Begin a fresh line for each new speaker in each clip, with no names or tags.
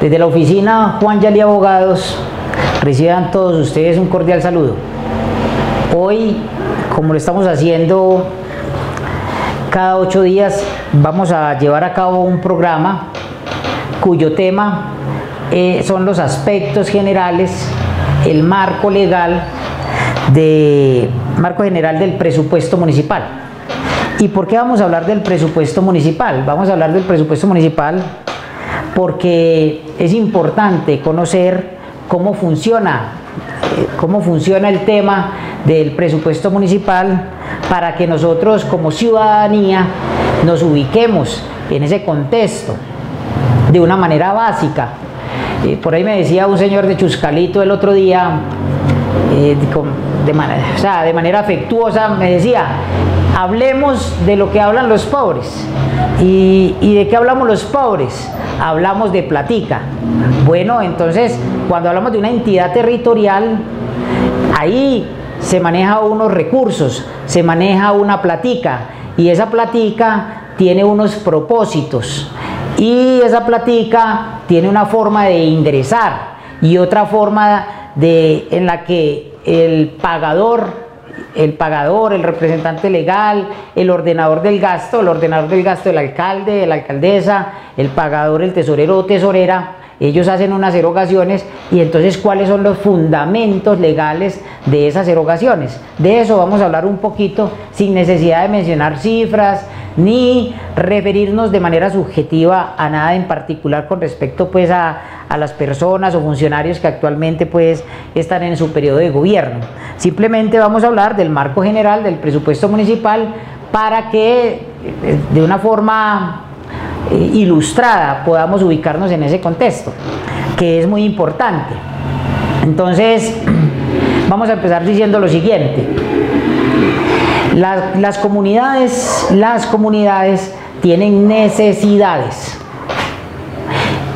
Desde la oficina Juan Yali Abogados, reciban todos ustedes un cordial saludo. Hoy, como lo estamos haciendo cada 8 días, vamos a llevar a cabo un programa cuyo tema son los aspectos generales, el marco legal marco general del presupuesto municipal. ¿Y por qué vamos a hablar del presupuesto municipal? Vamos a hablar del presupuesto municipal porque es importante conocer cómo funciona el tema del presupuesto municipal para que nosotros como ciudadanía nos ubiquemos en ese contexto de una manera básica. Por ahí me decía un señor de Chuscalito el otro día, de manera afectuosa, me decía: hablemos de lo que hablan los pobres. ¿Y de qué hablamos los pobres? Hablamos de platica. Bueno, entonces, cuando hablamos de una entidad territorial, ahí se maneja unos recursos, se maneja una platica, y esa platica tiene unos propósitos, y esa platica tiene una forma de ingresar y otra forma en la que el pagador, el representante legal, el ordenador del gasto, el alcalde, la alcaldesa, el pagador, el tesorero o tesorera, ellos hacen unas erogaciones. Y entonces, ¿cuáles son los fundamentos legales de esas erogaciones? De eso vamos a hablar un poquito, sin necesidad de mencionar cifras ni referirnos de manera subjetiva a nada en particular con respecto pues a las personas o funcionarios que actualmente pues están en su periodo de gobierno. Simplemente vamos a hablar del marco general del presupuesto municipal para que de una forma ilustrada podamos ubicarnos en ese contexto, que es muy importante. Entonces, vamos a empezar diciendo lo siguiente: las comunidades tienen necesidades,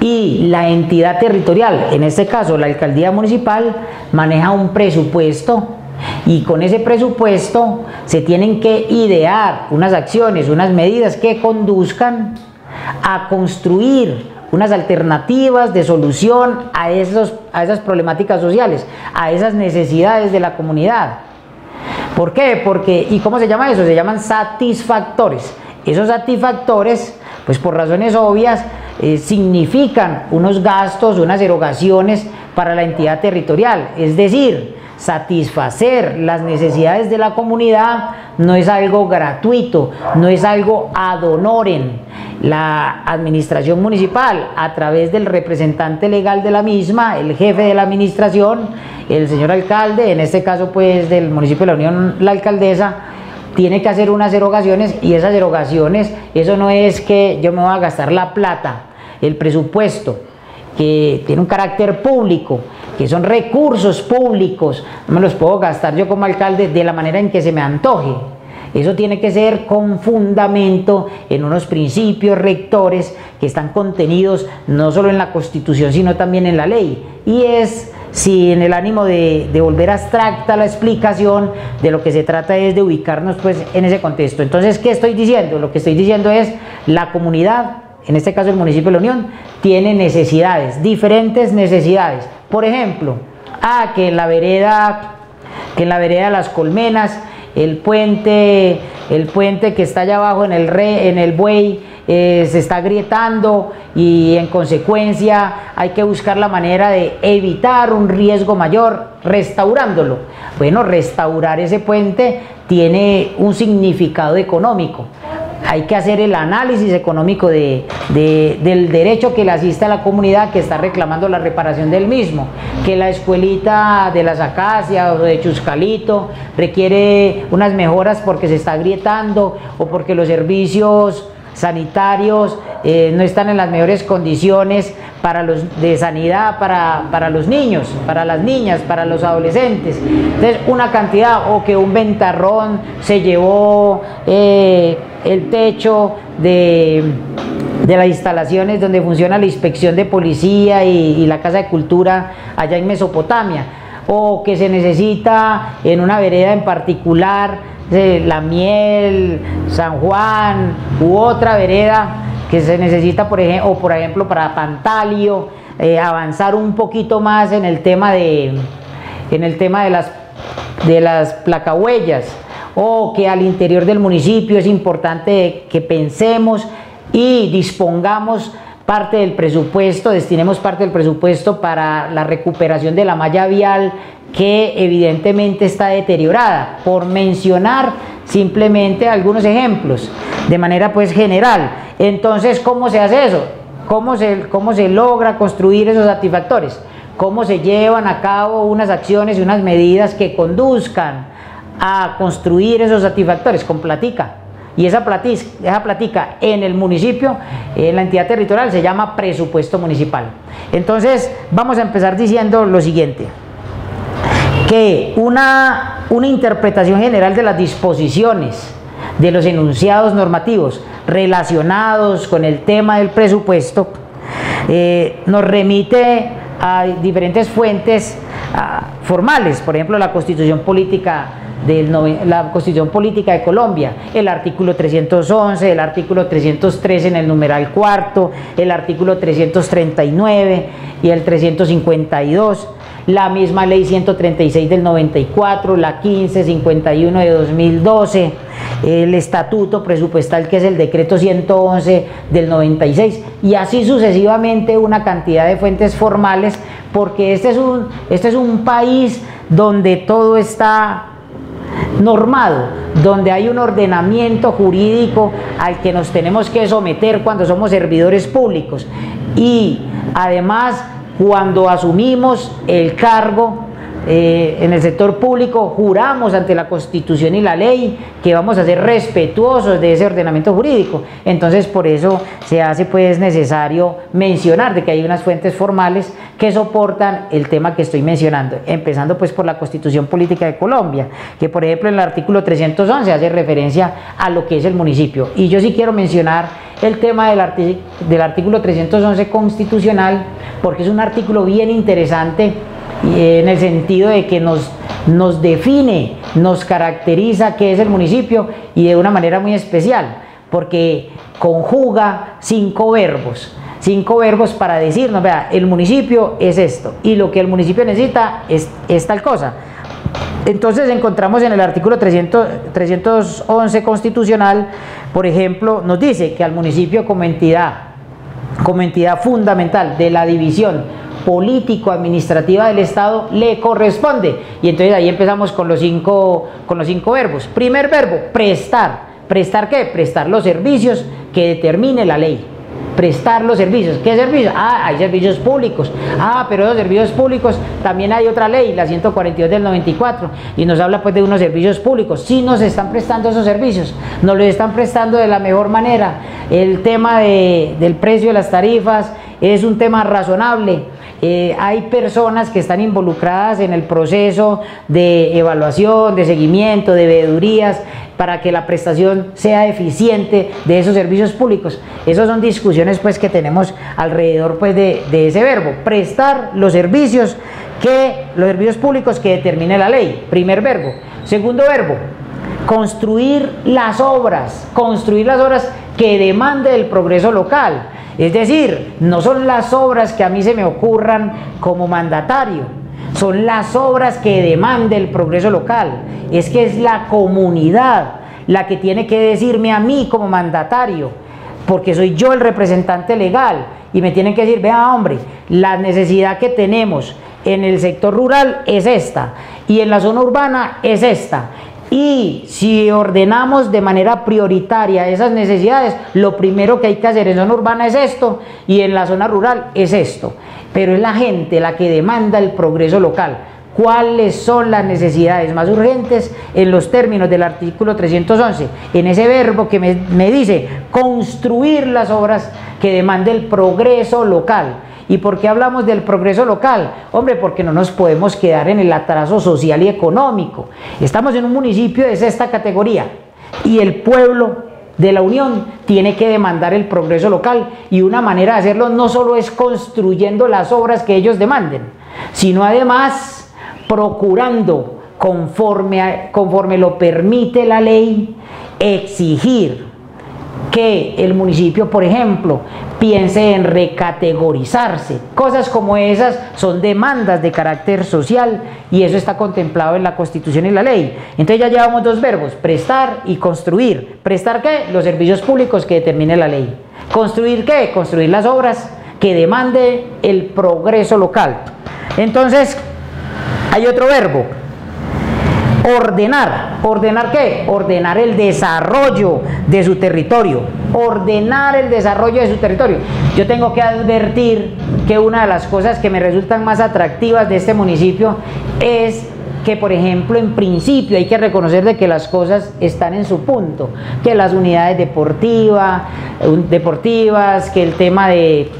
y la entidad territorial, en este caso la alcaldía municipal, maneja un presupuesto, y con ese presupuesto se tienen que idear unas acciones, unas medidas que conduzcan a construir unas alternativas de solución a esas problemáticas sociales, a esas necesidades de la comunidad. ¿Por qué? ¿Y cómo se llama eso? Se llaman satisfactores. Esos satisfactores, pues por razones obvias, significan unos gastos, unas erogaciones para la entidad territorial. Es decir, satisfacer las necesidades de la comunidad no es algo gratuito, no es algo ad honorem. La administración municipal, a través del representante legal de la misma, el jefe de la administración, el señor alcalde, en este caso pues del municipio de La Unión, la alcaldesa, tiene que hacer unas erogaciones, y esas erogaciones, eso no es que yo me voy a gastar la plata, el presupuesto, que tiene un carácter público, que son recursos públicos, no me los puedo gastar yo como alcalde de la manera en que se me antoje. Eso tiene que ser con fundamento en unos principios rectores que están contenidos no solo en la Constitución, sino también en la ley. Y es, si en el ánimo de volver abstracta la explicación, de lo que se trata es de ubicarnos pues en ese contexto. Entonces, ¿qué estoy diciendo? Lo que estoy diciendo es: la comunidad, en este caso el municipio de La Unión, tiene necesidades, diferentes necesidades. Por ejemplo, que en la vereda de Las Colmenas, el puente que está allá abajo en el Buey, se está agrietando, y en consecuencia hay que buscar la manera de evitar un riesgo mayor restaurándolo. Bueno, restaurar ese puente tiene un significado económico. Hay que hacer el análisis económico del derecho que le asiste a la comunidad que está reclamando la reparación del mismo, que la escuelita de Las Acacias o de Chuscalito requiere unas mejoras porque se está agrietando, o porque los servicios sanitarios no están en las mejores condiciones de sanidad para los niños, para las niñas, para los adolescentes. Entonces, una cantidad, o que un ventarrón se llevó el techo de las instalaciones donde funciona la inspección de policía y la Casa de Cultura allá en Mesopotamia, o que se necesita en una vereda en particular, La Miel, San Juan, u otra vereda que se necesita, por ejemplo, para Pantalio, avanzar un poquito más en el tema de las placahuellas, o que al interior del municipio es importante que pensemos y dispongamos parte del presupuesto, destinemos parte del presupuesto para la recuperación de la malla vial que evidentemente está deteriorada, por mencionar simplemente algunos ejemplos de manera pues general. Entonces, ¿cómo se hace eso? ¿Cómo se logra construir esos satisfactores? ¿Cómo se llevan a cabo unas acciones y unas medidas que conduzcan a construir esos satisfactores? Con platica. Y esa platica en el municipio, en la entidad territorial, se llama presupuesto municipal. Entonces, vamos a empezar diciendo lo siguiente: que una interpretación general de las disposiciones de los enunciados normativos relacionados con el tema del presupuesto nos remite a diferentes fuentes formales, por ejemplo la Constitución Política de Colombia, el artículo 311, el artículo 313 en el numeral cuarto, el artículo 339 y el 352, la misma ley 136 del 94, la 1551 de 2012, el estatuto presupuestal que es el decreto 111 del 96, y así sucesivamente una cantidad de fuentes formales, porque este es un país donde todo está normado, donde hay un ordenamiento jurídico al que nos tenemos que someter cuando somos servidores públicos, y además cuando asumimos el cargo en el sector público juramos ante la Constitución y la ley que vamos a ser respetuosos de ese ordenamiento jurídico. Entonces por eso se hace pues necesario mencionar de que hay unas fuentes formales que soportan el tema que estoy mencionando, empezando pues por la Constitución Política de Colombia, que por ejemplo en el artículo 311 hace referencia a lo que es el municipio. Y yo sí quiero mencionar el tema del artículo 311 constitucional, porque es un artículo bien interesante en el sentido de que nos define, nos caracteriza qué es el municipio, y de una manera muy especial, porque conjuga cinco verbos para decirnos, vea, el municipio es esto, y lo que el municipio necesita es tal cosa. Entonces encontramos en el artículo 311 constitucional, por ejemplo, nos dice que al municipio como entidad fundamental de la división político-administrativa del Estado le corresponde. Y entonces ahí empezamos con los cinco verbos. Primer verbo, prestar. ¿Prestar qué? Prestar los servicios que determine la ley. Prestar los servicios. ¿Qué servicios? Hay servicios públicos. Pero esos servicios públicos también hay otra ley, la 142 del 94, y nos habla pues de unos servicios públicos. Sí nos están prestando esos servicios, nos los están prestando de la mejor manera. El tema del precio de las tarifas es un tema razonable. Hay personas que están involucradas en el proceso de evaluación, de seguimiento, de veedurías, para que la prestación sea eficiente de esos servicios públicos. Esas son discusiones pues que tenemos alrededor pues de ese verbo, prestar los servicios públicos que determine la ley. Primer verbo. Segundo verbo, construir las obras que demande el progreso local. Es decir, no son las obras que a mí se me ocurran como mandatario, son las obras que demande el progreso local. Es que es la comunidad la que tiene que decirme a mí como mandatario, porque soy yo el representante legal, y me tienen que decir, vea hombre, la necesidad que tenemos en el sector rural es esta, y en la zona urbana es esta. Y si ordenamos de manera prioritaria esas necesidades, lo primero que hay que hacer en zona urbana es esto, y en la zona rural es esto. Pero es la gente la que demanda el progreso local. ¿Cuáles son las necesidades más urgentes en los términos del artículo 311? En ese verbo que me dice construir las obras que demande el progreso local. ¿Y por qué hablamos del progreso local? Hombre, porque no nos podemos quedar en el atraso social y económico. Estamos en un municipio de sexta categoría y el pueblo de la Unión tiene que demandar el progreso local, y una manera de hacerlo no solo es construyendo las obras que ellos demanden, sino además procurando, conforme lo permite la ley, exigir que el municipio, por ejemplo, piense en recategorizarse. Cosas como esas son demandas de carácter social y eso está contemplado en la Constitución y la ley. Entonces ya llevamos dos verbos, prestar y construir. ¿Prestar qué? Los servicios públicos que determine la ley. ¿Construir qué? Construir las obras que demande el progreso local. Entonces, hay otro verbo, ordenar. ¿Ordenar qué? Ordenar el desarrollo de su territorio. Ordenar el desarrollo de su territorio. Yo tengo que advertir que una de las cosas que me resultan más atractivas de este municipio es que, por ejemplo, en principio hay que reconocer de que las cosas están en su punto, que las unidades deportivas, que el tema de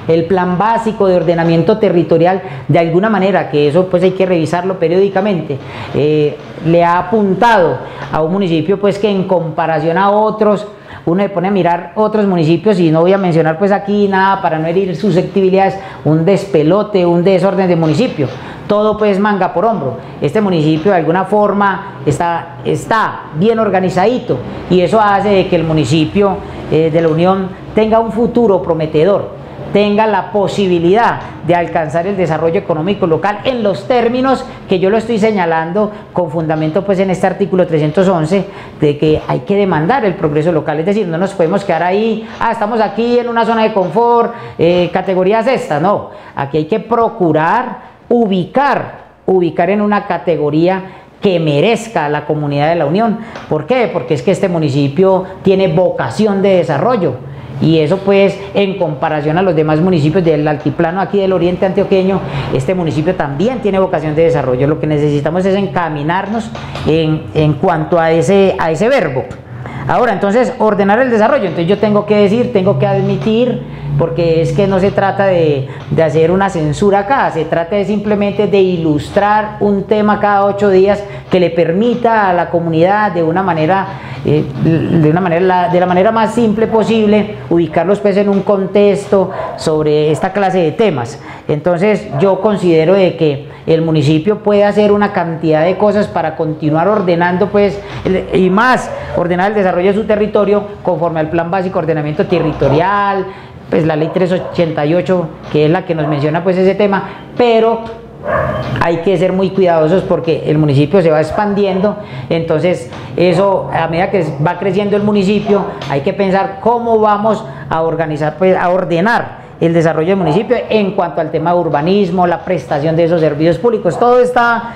el plan básico de ordenamiento territorial, de alguna manera, que eso pues hay que revisarlo periódicamente, le ha apuntado a un municipio pues que en comparación a otros, uno se pone a mirar otros municipios y no voy a mencionar pues aquí nada para no herir susceptibilidades, un despelote, un desorden de municipio, todo pues manga por hombro. Este municipio de alguna forma está bien organizadito y eso hace de que el municipio de la Unión tenga un futuro prometedor, tenga la posibilidad de alcanzar el desarrollo económico local en los términos que yo lo estoy señalando con fundamento pues en este artículo 311 de que hay que demandar el progreso local, es decir, no nos podemos quedar ahí, estamos aquí en una zona de confort, categoría sexta, no, aquí hay que procurar ubicar en una categoría que merezca a la comunidad de la Unión. ¿Por qué? Porque es que este municipio tiene vocación de desarrollo y eso pues en comparación a los demás municipios del altiplano aquí del oriente antioqueño, este municipio también tiene vocación de desarrollo. Lo que necesitamos es encaminarnos en cuanto a ese verbo. Ahora, entonces, ordenar el desarrollo. Entonces yo tengo que decir, tengo que admitir, porque es que no se trata de hacer una censura acá, se trata de simplemente de ilustrar un tema cada 8 días que le permita a la comunidad de la manera más simple posible ubicarlos pues en un contexto sobre esta clase de temas. Entonces yo considero de que el municipio puede hacer una cantidad de cosas para continuar ordenando pues y más ordenar el desarrollo de su territorio conforme al plan básico de ordenamiento territorial, pues la ley 388 que es la que nos menciona pues ese tema, pero hay que ser muy cuidadosos porque el municipio se va expandiendo, entonces eso a medida que va creciendo el municipio hay que pensar cómo vamos a organizar, pues a ordenar el desarrollo del municipio en cuanto al tema de urbanismo, la prestación de esos servicios públicos, todo está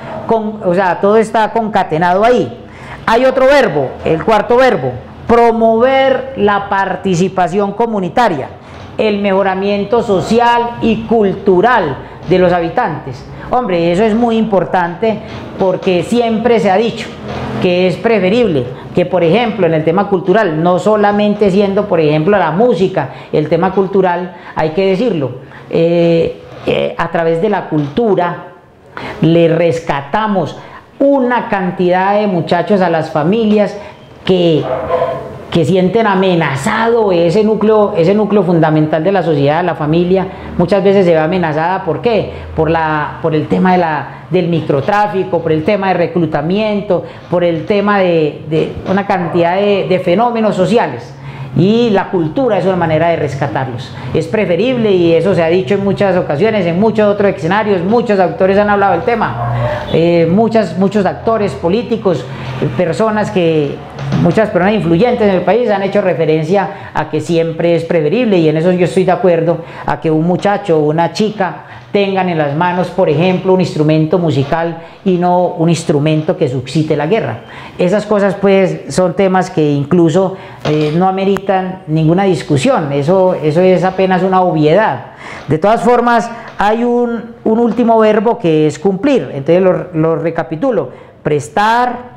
concatenado ahí. Hay otro verbo, el cuarto verbo, promover la participación comunitaria, el mejoramiento social y cultural de los habitantes. Hombre, eso es muy importante porque siempre se ha dicho que es preferible que, por ejemplo, en el tema cultural, no solamente siendo, por ejemplo, la música, el tema cultural, hay que decirlo, a través de la cultura le rescatamos una cantidad de muchachos a las familias que sienten amenazado ese núcleo fundamental de la sociedad, la familia. Muchas veces se ve amenazada, ¿por qué? Por el tema del microtráfico, por el tema de reclutamiento, por el tema de una cantidad de fenómenos sociales. Y la cultura es una manera de rescatarlos. Es preferible, y eso se ha dicho en muchas ocasiones, en muchos otros escenarios, muchos autores han hablado del tema, muchos actores políticos, muchas personas influyentes en el país han hecho referencia a que siempre es preferible, y en eso yo estoy de acuerdo, a que un muchacho o una chica tengan en las manos, por ejemplo, un instrumento musical y no un instrumento que suscite la guerra. Esas cosas pues son temas que incluso no ameritan ninguna discusión, eso es apenas una obviedad. De todas formas, hay un último verbo que es cumplir, entonces lo recapitulo: prestar,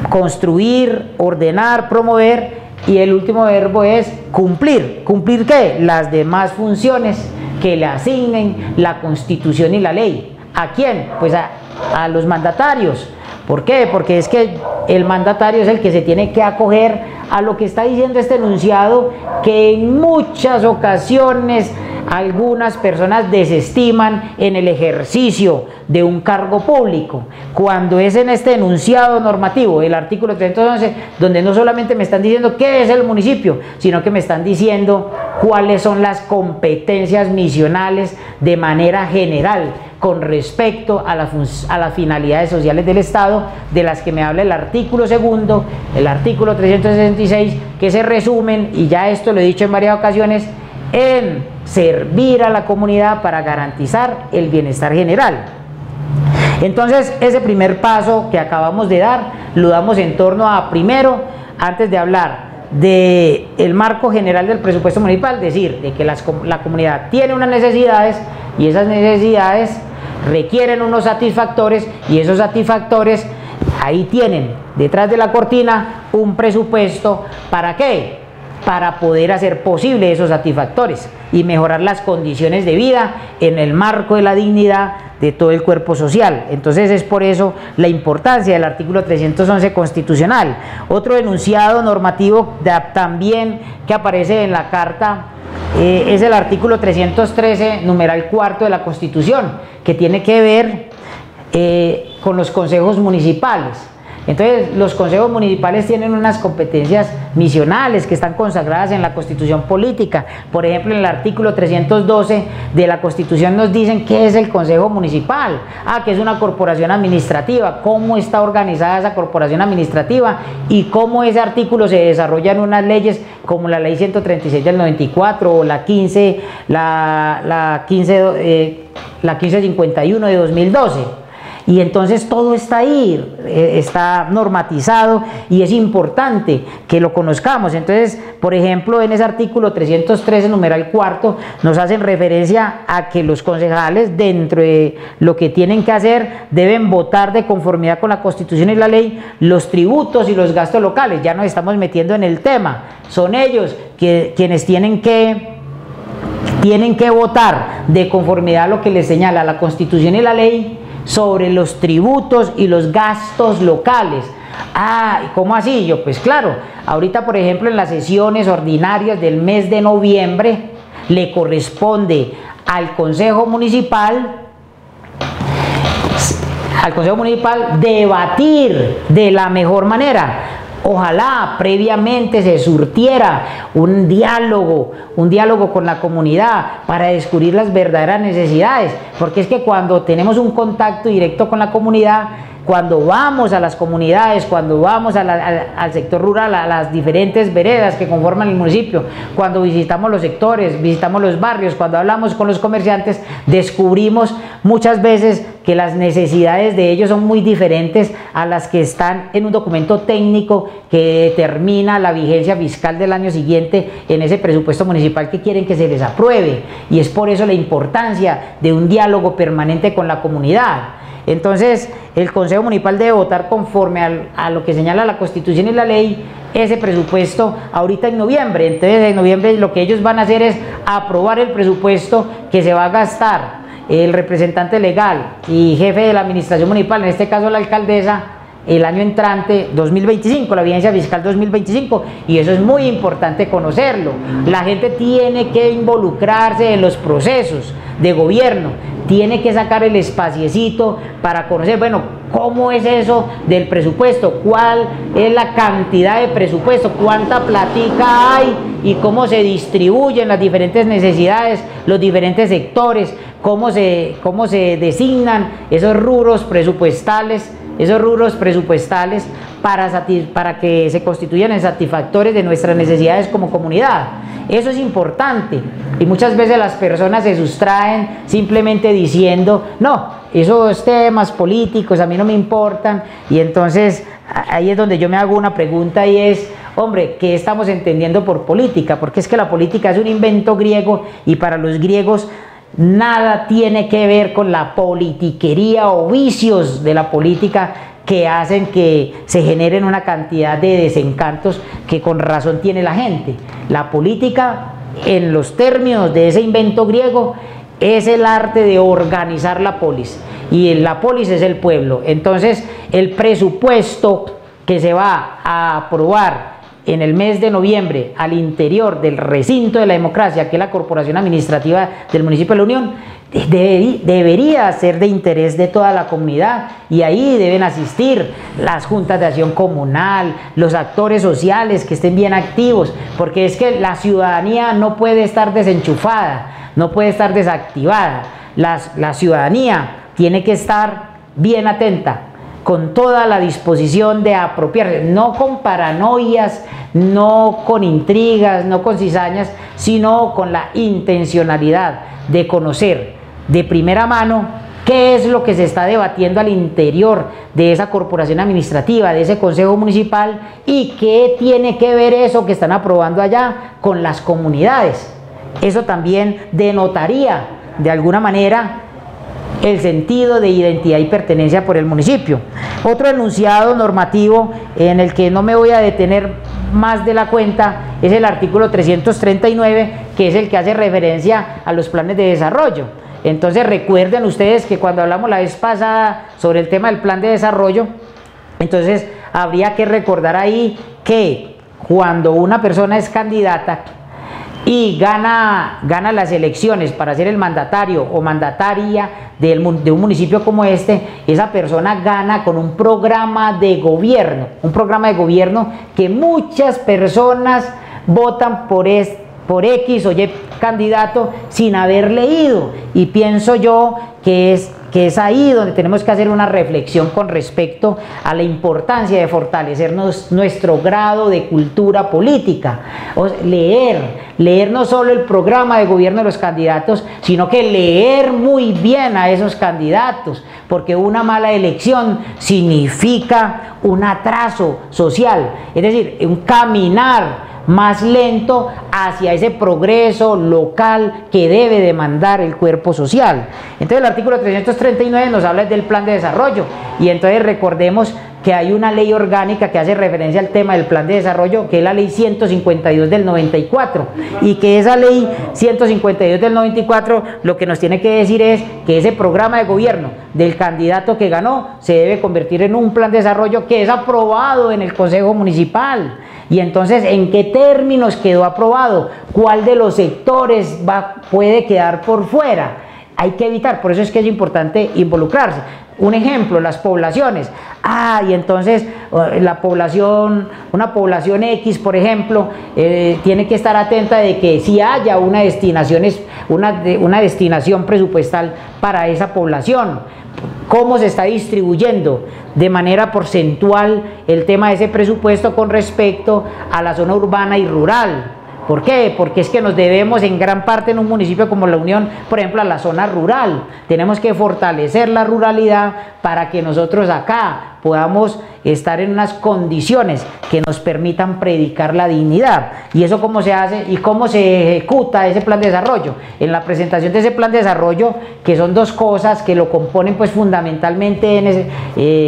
construir, ordenar, promover, y el último verbo es cumplir. ¿Cumplir qué? Las demás funciones que le asignen la Constitución y la ley. ¿A quién? Pues a los mandatarios. ¿Por qué? Porque es que el mandatario es el que se tiene que acoger a lo que está diciendo este enunciado, que en muchas ocasiones algunas personas desestiman en el ejercicio de un cargo público, cuando es en este enunciado normativo, el artículo 311, donde no solamente me están diciendo qué es el municipio, sino que me están diciendo cuáles son las competencias misionales de manera general con respecto a las finalidades sociales del Estado, de las que me habla el artículo segundo, el artículo 366, que se resumen, y ya esto lo he dicho en varias ocasiones, en servir a la comunidad para garantizar el bienestar general. Entonces, ese primer paso que acabamos de dar, lo damos en torno a, primero, antes de hablar del marco general del presupuesto municipal, decir de que la comunidad tiene unas necesidades, y esas necesidades requieren unos satisfactores, y esos satisfactores ahí tienen detrás de la cortina un presupuesto. ¿Para qué? Para poder hacer posible esos satisfactores y mejorar las condiciones de vida en el marco de la dignidad de todo el cuerpo social. Entonces es por eso la importancia del artículo 311 constitucional. Otro enunciado normativo también que aparece en la Carta es el artículo 313, numeral cuarto de la Constitución, que tiene que ver con los consejos municipales. Entonces, los consejos municipales tienen unas competencias misionales que están consagradas en la Constitución política. Por ejemplo, en el artículo 312 de la Constitución nos dicen qué es el Consejo Municipal. Que es una corporación administrativa, cómo está organizada esa corporación administrativa y cómo ese artículo se desarrolla en unas leyes como la Ley 136 del 94 o la 1551 de 2012. Y entonces todo está ahí, está normatizado, y es importante que lo conozcamos. Entonces, por ejemplo, en ese artículo 313, numeral cuarto, nos hacen referencia a que los concejales, dentro de lo que tienen que hacer, deben votar de conformidad con la Constitución y la ley los tributos y los gastos locales. Ya nos estamos metiendo en el tema. Son ellos quienes tienen que votar de conformidad a lo que les señala la Constitución y la ley sobre los tributos y los gastos locales. ¿Cómo así? Yo, pues claro, ahorita por ejemplo en las sesiones ordinarias del mes de noviembre le corresponde al Consejo Municipal debatir de la mejor manera. Ojalá previamente se surtiera un diálogo con la comunidad para descubrir las verdaderas necesidades, porque es que cuando tenemos un contacto directo con la comunidad, cuando vamos a las comunidades, cuando vamos al sector rural, a las diferentes veredas que conforman el municipio, cuando visitamos los sectores, visitamos los barrios, cuando hablamos con los comerciantes, descubrimos muchas veces que las necesidades de ellos son muy diferentes a las que están en un documento técnico que determina la vigencia fiscal del año siguiente en ese presupuesto municipal que quieren que se les apruebe. Y es por eso la importancia de un diálogo permanente con la comunidad. Entonces, el Consejo Municipal debe votar conforme a lo que señala la Constitución y la ley ese presupuesto ahorita en noviembre. Entonces, en noviembre lo que ellos van a hacer es aprobar el presupuesto que se va a gastar el representante legal y jefe de la administración municipal, en este caso la alcaldesa, el año entrante 2025, la vigencia fiscal 2025, y eso es muy importante conocerlo. La gente tiene que involucrarse en los procesos de gobierno, tiene que sacar el espaciecito para conocer, bueno, cómo es eso del presupuesto, cuál es la cantidad de presupuesto, cuánta platica hay y cómo se distribuyen las diferentes necesidades, los diferentes sectores, cómo se designan esos rubros presupuestales para que se constituyan en satisfactores de nuestras necesidades como comunidad. Eso es importante, y muchas veces las personas se sustraen simplemente diciendo, no, esos temas políticos a mí no me importan, y entonces ahí es donde yo me hago una pregunta, y es, hombre, ¿qué estamos entendiendo por política? Porque es que la política es un invento griego, y para los griegos nada tiene que ver con la politiquería o vicios de la política que hacen que se generen una cantidad de desencantos que con razón tiene la gente. La política, en los términos de ese invento griego, es el arte de organizar la polis, y la polis es el pueblo. Entonces, el presupuesto que se va a aprobar en el mes de noviembre al interior del recinto de la democracia, que es la corporación administrativa del municipio de La Unión, debería ser de interés de toda la comunidad, y ahí deben asistir las juntas de acción comunal, los actores sociales que estén bien activos, porque es que la ciudadanía no puede estar desenchufada, no puede estar desactivada. La ciudadanía tiene que estar bien atenta, con toda la disposición de apropiarse, no con paranoias, no con intrigas, no con cizañas, sino con la intencionalidad de conocer de primera mano qué es lo que se está debatiendo al interior de esa corporación administrativa, de ese consejo municipal, y qué tiene que ver eso que están aprobando allá con las comunidades. Eso también denotaría de alguna manera el sentido de identidad y pertenencia por el municipio. Otro enunciado normativo en el que no me voy a detener más de la cuenta es el artículo 339, que es el que hace referencia a los planes de desarrollo. Entonces recuerden ustedes que cuando hablamos la vez pasada sobre el tema del plan de desarrollo, entonces habría que recordar ahí que cuando una persona es candidata y gana las elecciones para ser el mandatario o mandataria de un municipio como este, esa persona gana con un programa de gobierno que muchas personas votan por X o Y candidato sin haber leído, y pienso yo que es ahí donde tenemos que hacer una reflexión con respecto a la importancia de fortalecer nuestro grado de cultura política. Leer no solo el programa de gobierno de los candidatos, sino que leer muy bien a esos candidatos, porque una mala elección significa un atraso social, es decir, un caminar más lento hacia ese progreso local que debe demandar el cuerpo social. Entonces el artículo 339 nos habla del plan de desarrollo, y entonces recordemos que hay una ley orgánica que hace referencia al tema del plan de desarrollo, que es la ley 152 del 94, y que esa ley 152 del 94 lo que nos tiene que decir es que ese programa de gobierno del candidato que ganó se debe convertir en un plan de desarrollo que es aprobado en el Consejo Municipal. Y entonces, ¿en qué términos quedó aprobado? ¿Cuál de los sectores puede quedar por fuera? Hay que evitar, por eso es que es importante involucrarse. Un ejemplo, las poblaciones. Y entonces una población X, por ejemplo, tiene que estar atenta de que si haya una destinación presupuestal para esa población. Cómo se está distribuyendo de manera porcentual el tema de ese presupuesto con respecto a la zona urbana y rural. ¿Por qué? Porque es que nos debemos en gran parte en un municipio como La Unión, por ejemplo, a la zona rural. Tenemos que fortalecer la ruralidad para que nosotros acá podamos estar en unas condiciones que nos permitan predicar la dignidad. ¿Y eso cómo se hace y cómo se ejecuta ese plan de desarrollo? En la presentación de ese plan de desarrollo, que son dos cosas que lo componen pues fundamentalmente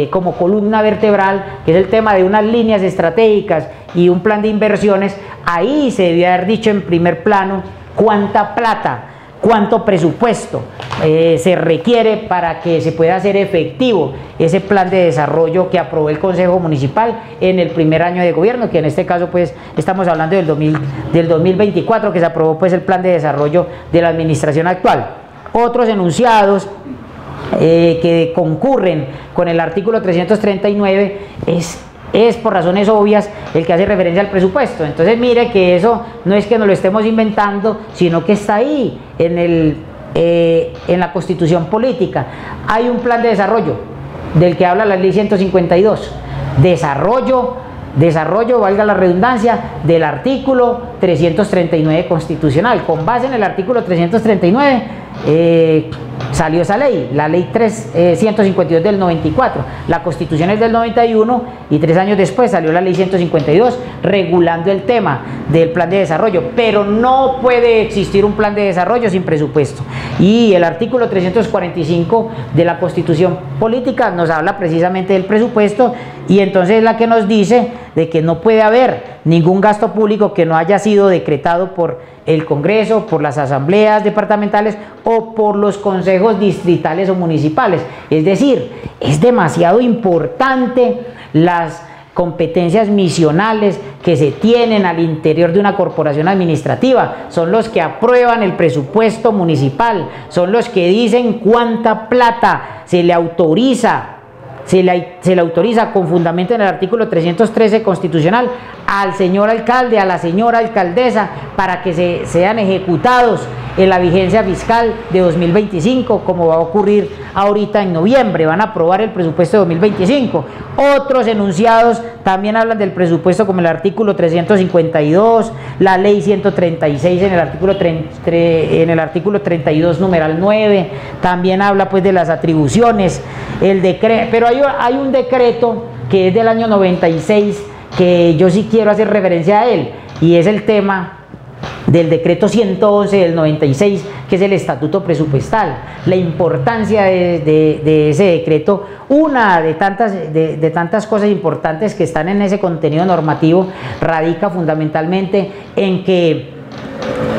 como columna vertebral, que es el tema de unas líneas estratégicas y un plan de inversiones. Ahí se debía haber dicho en primer plano cuánta plata, cuánto presupuesto se requiere para que se pueda hacer efectivo ese plan de desarrollo que aprobó el Consejo Municipal en el primer año de gobierno, que en este caso pues estamos hablando del 2024, que se aprobó pues el plan de desarrollo de la administración actual. Otros enunciados que concurren con el artículo 339 es por razones obvias el que hace referencia al presupuesto. Entonces mire que eso no es que nos lo estemos inventando, sino que está ahí en la Constitución Política. Hay un plan de desarrollo del que habla la ley 152, desarrollo, valga la redundancia, del artículo 339 constitucional. Con base en el artículo 339 salió esa ley, la ley 152 del 94, la Constitución es del 91 y 3 años después salió la ley 152 regulando el tema del plan de desarrollo, pero no puede existir un plan de desarrollo sin presupuesto. Y el artículo 345 de la Constitución Política nos habla precisamente del presupuesto, y entonces es la que nos dice de que no puede haber ningún gasto público que no haya sido decretado por el Congreso, por las asambleas departamentales o por los consejos distritales o municipales. Es decir, es demasiado importante competencias misionales que se tienen al interior de una corporación administrativa, son los que aprueban el presupuesto municipal, son los que dicen cuánta plata se le autoriza. Se le autoriza con fundamento en el artículo 313 constitucional al señor alcalde, a la señora alcaldesa, para que sean ejecutados en la vigencia fiscal de 2025, como va a ocurrir ahorita en noviembre. Van a aprobar el presupuesto de 2025. Otros enunciados también hablan del presupuesto, como el artículo 352, la ley 136 en el artículo 32 numeral 9, también habla pues de las atribuciones, el decreto, pero hay un decreto que es del año 96 que yo sí quiero hacer referencia a él, y es el tema del decreto 111 del 96, que es el estatuto presupuestal. La importancia de ese decreto, una de tantas cosas importantes que están en ese contenido normativo, radica fundamentalmente en que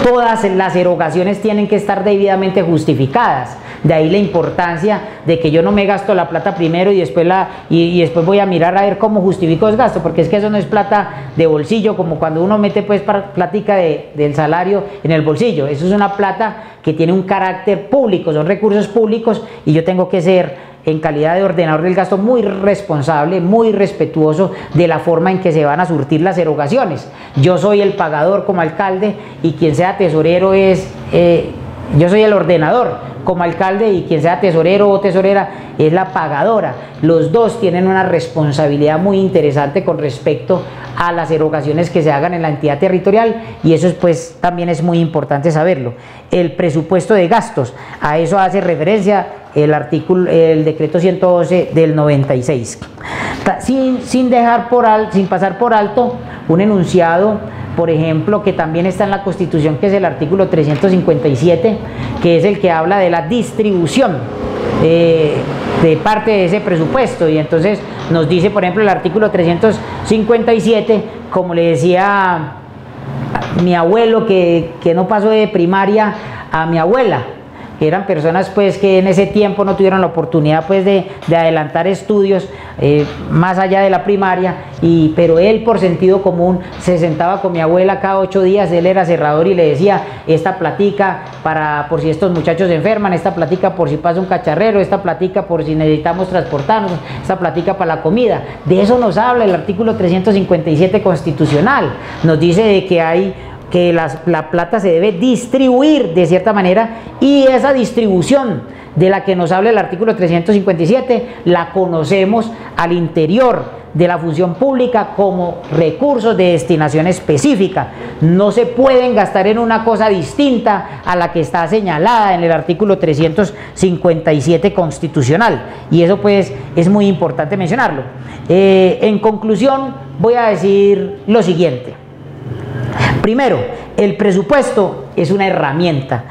todas las erogaciones tienen que estar debidamente justificadas. De ahí la importancia de que yo no me gasto la plata primero y después después voy a mirar a ver cómo justifico los gastos, porque es que eso no es plata de bolsillo, como cuando uno mete pues plática del salario en el bolsillo. Eso es una plata que tiene un carácter público, son recursos públicos, y yo tengo que ser, en calidad de ordenador del gasto, muy responsable, muy respetuoso de la forma en que se van a surtir las erogaciones. Yo soy el pagador como alcalde, y quien sea tesorero yo soy el ordenador como alcalde, y quien sea tesorero o tesorera es la pagadora. Los dos tienen una responsabilidad muy interesante con respecto a las erogaciones que se hagan en la entidad territorial, y eso pues también es muy importante saberlo. El presupuesto de gastos, a eso hace referencia el decreto 112 del 96. Sin pasar por alto un enunciado, por ejemplo, que también está en la Constitución, que es el artículo 357, que es el que habla de la distribución de parte de ese presupuesto. Y entonces nos dice, por ejemplo, el artículo 357, como le decía mi abuelo, que no pasó de primaria a mi abuela, que eran personas pues que en ese tiempo no tuvieron la oportunidad pues de adelantar estudios más allá de la primaria, pero él, por sentido común, se sentaba con mi abuela cada 8 días, él era cerrador, y le decía: esta platica por si estos muchachos se enferman, esta platica por si pasa un cacharrero, esta platica por si necesitamos transportarnos, esta platica para la comida. De eso nos habla el artículo 357 constitucional, nos dice de que la plata se debe distribuir de cierta manera, y esa distribución de la que nos habla el artículo 357 la conocemos al interior de la función pública como recursos de destinación específica. No se pueden gastar en una cosa distinta a la que está señalada en el artículo 357 constitucional, y eso pues es muy importante mencionarlo. En conclusión, voy a decir lo siguiente. Primero, el presupuesto es una herramienta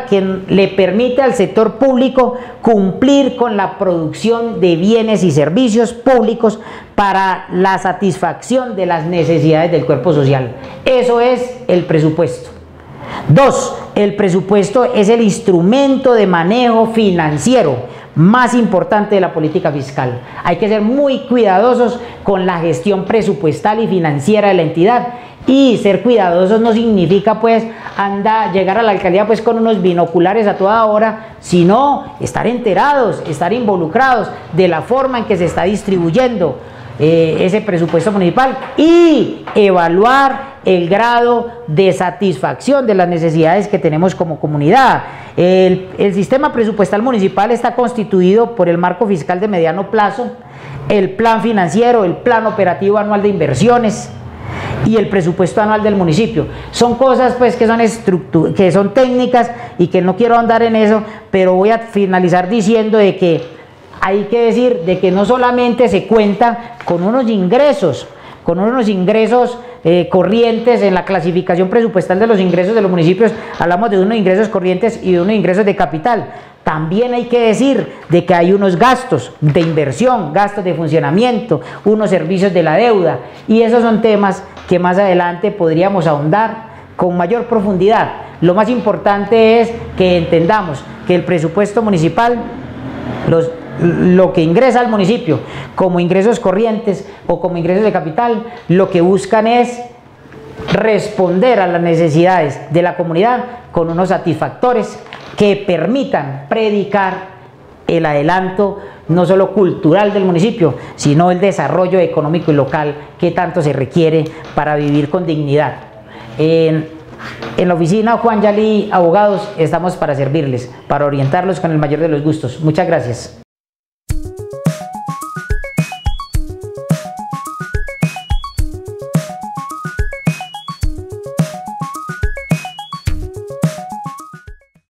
que le permite al sector público cumplir con la producción de bienes y servicios públicos para la satisfacción de las necesidades del cuerpo social. Eso es el presupuesto. 2. El presupuesto es el instrumento de manejo financiero más importante de la política fiscal. Hay que ser muy cuidadosos con la gestión presupuestal y financiera de la entidad. Y ser cuidadosos no significa pues llegar a la alcaldía pues con unos binoculares a toda hora, sino estar enterados, estar involucrados de la forma en que se está distribuyendo ese presupuesto municipal, y evaluar el grado de satisfacción de las necesidades que tenemos como comunidad. El sistema presupuestal municipal está constituido por el marco fiscal de mediano plazo, el plan financiero, el plan operativo anual de inversiones y el presupuesto anual del municipio. Son cosas pues que son técnicas y que no quiero andar en eso, pero voy a finalizar diciendo de que hay que decir de que no solamente se cuenta con unos ingresos corrientes en la clasificación presupuestal de los ingresos de los municipios, hablamos de unos ingresos corrientes y de unos ingresos de capital. También hay que decir de que hay unos gastos de inversión, gastos de funcionamiento, unos servicios de la deuda, y esos son temas que más adelante podríamos ahondar con mayor profundidad. Lo más importante es que entendamos que el presupuesto municipal, lo que ingresa al municipio como ingresos corrientes o como ingresos de capital, lo que buscan es responder a las necesidades de la comunidad con unos satisfactores que permitan predicar el adelanto no solo cultural del municipio, sino el desarrollo económico y local que tanto se requiere para vivir con dignidad. En la oficina Juan Yalí Abogados estamos para servirles, para orientarlos con el mayor de los gustos. Muchas gracias.